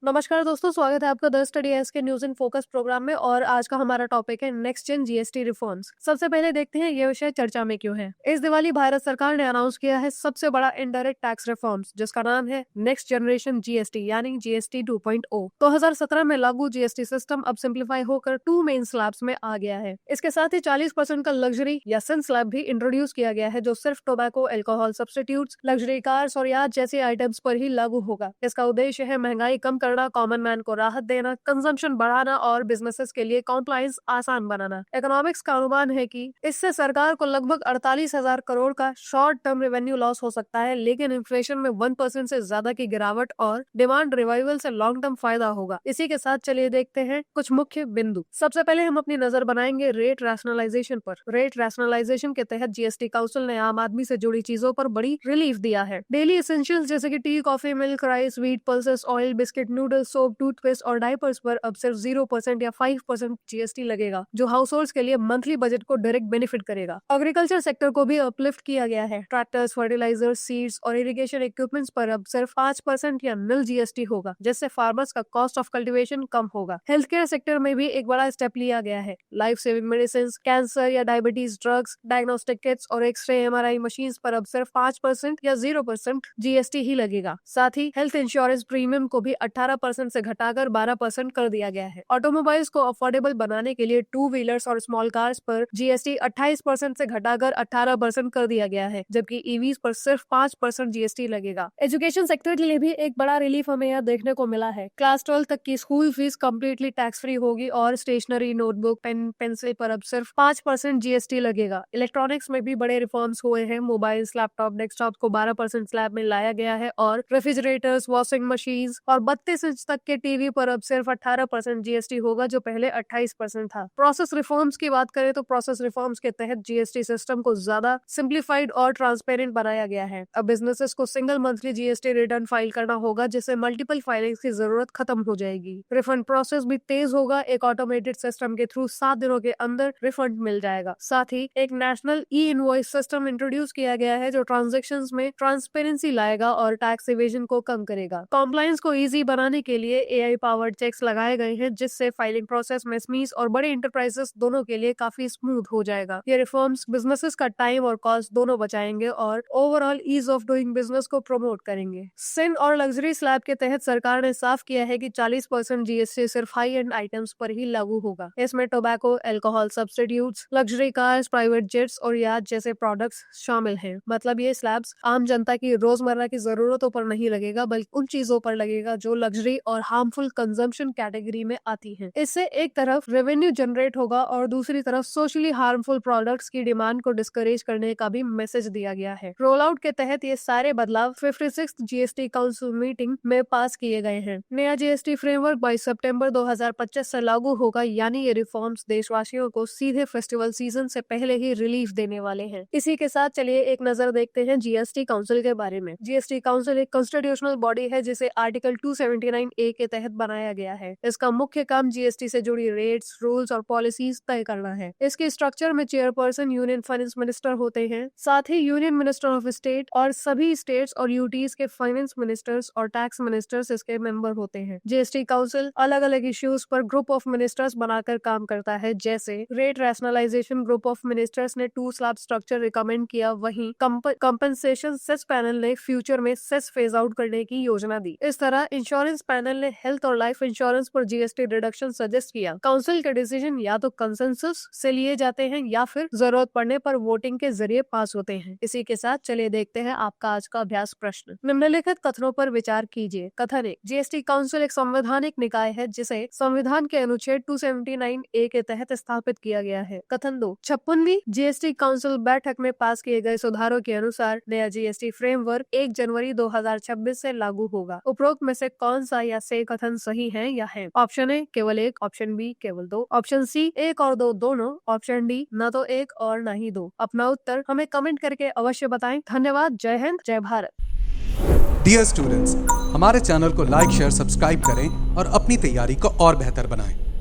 नमस्कार दोस्तों, स्वागत है आपका द स्टडी एस के न्यूज इन फोकस प्रोग्राम में। और आज का हमारा टॉपिक है नेक्स्ट जेन जीएसटी रिफॉर्म्स। सबसे पहले देखते हैं ये विषय चर्चा में क्यों है। इस दिवाली भारत सरकार ने अनाउंस किया है सबसे बड़ा इनडायरेक्ट टैक्स रिफॉर्म्स, जिसका नाम है नेक्स्ट जनरेशन जीएसटी यानी जीएसटी 2.0। 2017 में लागू जीएसटी सिस्टम अब सिंप्लीफाई होकर 2 मेन स्लैब्स में आ गया है। इसके साथ ही 40% का लग्जरी या सन स्लैब भी इंट्रोड्यूस किया गया है, जो सिर्फ tobacco, alcohol substitutes, luxury cars और याच जैसे आइटम्स पर ही लागू होगा। इसका उद्देश्य है महंगाई कम करना, कॉमन मैन को राहत देना, कंजम्पशन बढ़ाना और बिजनेसेस के लिए कॉम्प्लायंस आसान बनाना। इकोनॉमिक्स का अनुमान है कि इससे सरकार को लगभग 48,000 करोड़ का शॉर्ट टर्म रेवेन्यू लॉस हो सकता है, लेकिन इन्फ्लेशन में 1% से ज्यादा की गिरावट और डिमांड रिवाइवल से लॉन्ग टर्म फायदा होगा। इसी के साथ चलिए देखते हैं कुछ मुख्य बिंदु। सबसे पहले हम अपनी नजर बनाएंगे रेट रैशनलाइजेशन पर। रेट रैशनलाइजेशन के तहत जीएसटी काउंसिल ने आम आदमी से जुड़ी चीजों पर बड़ी रिलीफ दिया है। डेली एसेंशियल्स जैसे कि T, coffee, milk, rice, wheat, pulses, oil, biscuit, noodles, soap, toothpaste और डायपर्स पर अब सिर्फ 0% या 5% जीएसटी लगेगा, जो हाउस होल्ड्स के लिए मंथली बजट को डायरेक्ट बेनिफिट करेगा। एग्रीकल्चर सेक्टर को भी अपलिफ्ट किया गया है। ट्रैक्टर्स, फर्टिलाइजर्स, सीड्स और इरिगेशन इक्विपमेंट्स पर अब सिर्फ 5% या निल जीएसटी होगा, जिससे फार्मर्स का कॉस्ट ऑफ कल्टीवेशन कम होगा। हेल्थ केयर सेक्टर में भी एक बड़ा स्टेप लिया गया है। लाइफ सेविंग मेडिसिन, कैंसर या डायबिटीज ड्रग्स, डायग्नोस्टिक किट्स और एक्सरे एमआरआई मशीन्स पर अब सिर्फ 5% या 0% जीएसटी ही लगेगा। साथ ही हेल्थ इंश्योरेंस प्रीमियम को भी 18% से घटाकर 12% कर दिया गया है। ऑटोमोबाइल्स को अफोर्डेबल बनाने के लिए टू व्हीलर्स और स्मॉल कार्स पर जीएसटी 28% से घटाकर 18% कर दिया गया है, जबकि ईवीज पर सिर्फ 5% जीएसटी लगेगा। एजुकेशन सेक्टर के लिए भी एक बड़ा रिलीफ हमें यह देखने को मिला है। क्लास 12 तक की school fees completely tax free होगी और स्टेशनरी, नोटबुक, पेन, पेंसिल पर अब सिर्फ 5% जीएसटी लगेगा। इलेक्ट्रॉनिक्स में भी बड़े रिफॉर्म्स हुए हैं। मोबाइल, लैपटॉप, डेस्कटॉप को 12% स्लैब में लाया गया है और रेफ्रिजरेटर्स, वॉशिंग मशीन और 32 इंच तक के टीवी पर अब सिर्फ 18% जीएसटी होगा, जो पहले 28% था। प्रोसेस रिफॉर्म्स की बात करें तो प्रोसेस रिफॉर्म्स के तहत जीएसटी सिस्टम को ज्यादा सिंप्लीफाइड और ट्रांसपेरेंट बनाया गया है। अब बिजनेसेस को single monthly GST return file करना होगा, जिससे मल्टीपल फाइलिंग की जरूरत खत्म हो जाएगी। रिफंड प्रोसेस भी तेज होगा। एक ऑटोमेटेड सिस्टम के थ्रू 7 दिनों के अंदर रिफंड मिल जाएगा। साथ ही एक national e invoice system introduce किया गया है, जो ट्रांजेक्शन में ट्रांसपेरेंसी लाएगा और टैक्स इवेजन को कम करेगा। कॉम्प्लायंस को इजी बनाने के लिए एआई पावर्ड चेक्स लगाए गए हैं, जिससे फाइलिंग प्रोसेस में स्मीज और बड़े इंटरप्राइजेस दोनों के लिए काफी स्मूथ हो जाएगा। ये रिफॉर्म्स बिजनेसेस का टाइम और कॉस्ट दोनों बचाएंगे और overall ease of doing business को प्रमोट करेंगे। सिन और लग्जरी स्लैब के तहत सरकार ने साफ किया है कि 40% जीएसटी सिर्फ हाई एंड आइटम्स पर ही लागू होगा। इसमें tobacco, alcohol substitutes, luxury cars, private jets और याच जैसे प्रोडक्ट्स शामिल हैं। मतलब ये स्लैब्स आम जनता की रोजमर्रा की जरूरतों पर नहीं लगेगा, बल्कि उन चीजों पर लगेगा जो लग्जरी और हार्मफुल कंजम्पशन कैटेगरी में आती हैं। इससे एक तरफ रेवेन्यू जनरेट होगा और दूसरी तरफ सोशली हार्मफुल प्रोडक्ट्स की डिमांड को डिस्करेज करने का भी मैसेज दिया गया है। रोल आउट के तहत ये सारे बदलाव 56th जीएसटी काउंसिल मीटिंग में पास किए गए हैं। नया जीएसटी फ्रेमवर्क 22 सितंबर 2025 से लागू होगा, यानी ये रिफॉर्म्स देशवासियों को सीधे फेस्टिवल सीजन से पहले ही रिलीफ देने वाले हैं। इसी के साथ चलिए एक नजर देखते हैं जीएसटी काउंसिल के बारे में। जीएसटी काउंसिल एक कॉन्स्टिट्यूशनल बॉडी है, जिसे आर्टिकल 279A के तहत बनाया गया है। इसका मुख्य काम जीएसटी से जुड़ी रेट्स, रूल्स और पॉलिसीज तय करना है। इसके स्ट्रक्चर में चेयरपर्सन यूनियन फाइनेंस मिनिस्टर होते हैं। साथ ही यूनियन मिनिस्टर ऑफ स्टेट और सभी स्टेट्स और यूटीज के फाइनेंस मिनिस्टर्स और टैक्स मिनिस्टर्स इसके मेंबर होते हैं। जीएसटी काउंसिल अलग अलग इश्यूज पर ग्रुप ऑफ मिनिस्टर्स बनाकर काम करता है। जैसे rate rationalisation group of ministers ने 2 स्लैब स्ट्रक्चर रिकमेंड किया, वहीं कंपनसेशन सेस पैनल ने फ्यूचर में सेस फेज आउट करने की योजना दी। इस तरह इंश्योरेंस पैनल ने हेल्थ और लाइफ इंश्योरेंस पर जीएसटी रिडक्शन सजेस्ट किया। काउंसिल के डिसीजन या तो कंसेंसस से लिए जाते हैं या फिर जरूरत पड़ने पर वोटिंग के जरिए पास होते हैं। इसी के साथ चलिए देखते हैं आपका आज का अभ्यास प्रश्न। निम्नलिखित कथनों पर विचार कीजिए। कथन 1, जीएसटी काउंसिल एक संवैधानिक निकाय है, जिसे संविधान के अनुच्छेद 279A के तहत स्थापित किया गया है। कथन 2, 56वीं जीएसटी काउंसिल बैठक में पास किए गए सुधारों के अनुसार नया जीएसटी फ्रेमवर्क 1 जनवरी 2026 से लागू होगा। उपरोक्त में से कौन सा या से कथन सही है या है? ऑप्शन ए केवल 1, ऑप्शन बी केवल 2, ऑप्शन सी 1 और 2 दोनों, ऑप्शन डी न तो 1 और न ही 2। अपना उत्तर हमें कमेंट करके अवश्य बताएं। धन्यवाद। जय हिंद, जय भारत। डियर स्टूडेंट्स, हमारे चैनल को लाइक, शेयर, सब्सक्राइब करें और अपनी तैयारी को और बेहतर बनाएं।